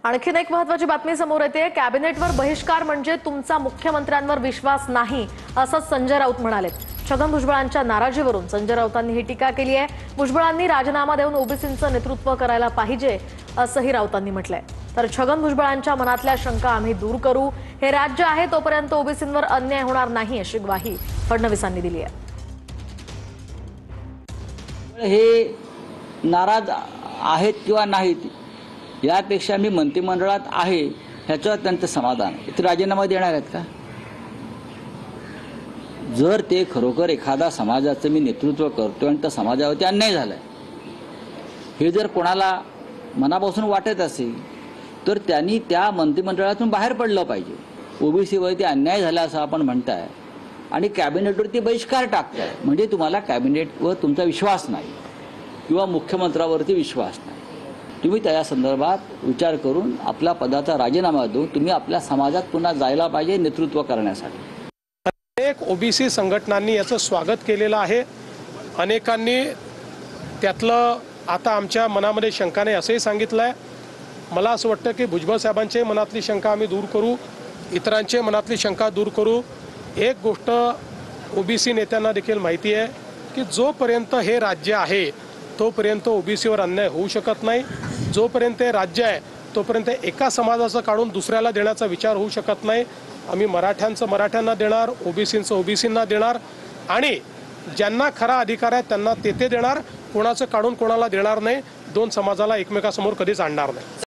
आणखीन एक महत्त्वाची बातमी समोर येते। कॅबिनेटवर बहिष्कार म्हणजे तुमचा मुख्यमंत्र्यांवर विश्वास नाही असं संजय राऊत म्हणाले। छगन भुजबळांच्या नाराजीवरून संजय राऊतांनी ही टीका केली आहे। भुजबळांनी राजीनामा देऊन ओबीसींचं नेतृत्व करायला पाहिजे असंही राऊतांनी म्हटलंय। तर छगन भुजबळांच्या मनातल्या शंका आम्ही दूर करू, हे राज्य आहे तोपर्यंत ओबीसींवर अन्याय होणार नाही अशी ग्वाही फडणवीसांनी दिली आहे। हे नाराज आहेत किंवा नाहीत यापेक्षा मी मंत्रिमंडळात आहे ह्याच्यावर त्यांचं समाधान आहे। ते राजीनामा देणार आहेत का? जर ते खरोखर एखादा समाजाचं मी नेतृत्व करतो आणि त्या समाजावरती अन्याय झालाय हे जर कोणाला मनापासून वाटत असेल तर त्यांनी त्या मंत्रिमंडळातून बाहेर पडलं पाहिजे। ओबीसीवरती अन्याय झाला असं आपण म्हणताय आणि कॅबिनेटवरती बहिष्कार टाकताय म्हणजे तुम्हाला कॅबिनेटवर तुमचा विश्वास नाही किंवा मुख्यमंत्र्यावरती विश्वास नाही। तुम्ही त्या संदर्भात विचार करून आपल्या पदाचा राजीनामा देऊन तुम्ही आपल्या समाजात पुन्हा जायला पाहिजे नेतृत्व करण्यासाठी। अनेक ओबीसी संघटनांनी याचं स्वागत केलेलं आहे। अनेकांनी त्यातलं आता आमच्या मनामध्ये शंकाने असंही सांगितलंय। मला असं वाटतं की भुजबळ साहेबांच्या मनातली शंका आम्ही दूर करू, इतरांच्या मनातली शंका दूर करू। एक गोष्ट ओबीसी नेत्यांना देखील माहिती आहे की जोपर्यंत हे राज्य आहे तोपर्यंत ओबीसीवर अन्याय होऊ शकत नाही। जोपर्यंत हे राज्य आहे तोपर्यंत एका समाजाचं काढून दुसऱ्याला देण्याचा विचार होऊ शकत नाही। आम्ही मराठ्यांचं मराठ्यांना देणार, ओबीसींचं ओबीसींना देणार आणि ज्यांना खरा अधिकार आहे त्यांना ते देणार। कोणाचं काढून कोणाला देणार नाही। दोन समाजाला एकमेकासमोर कधीच आणणार नाही।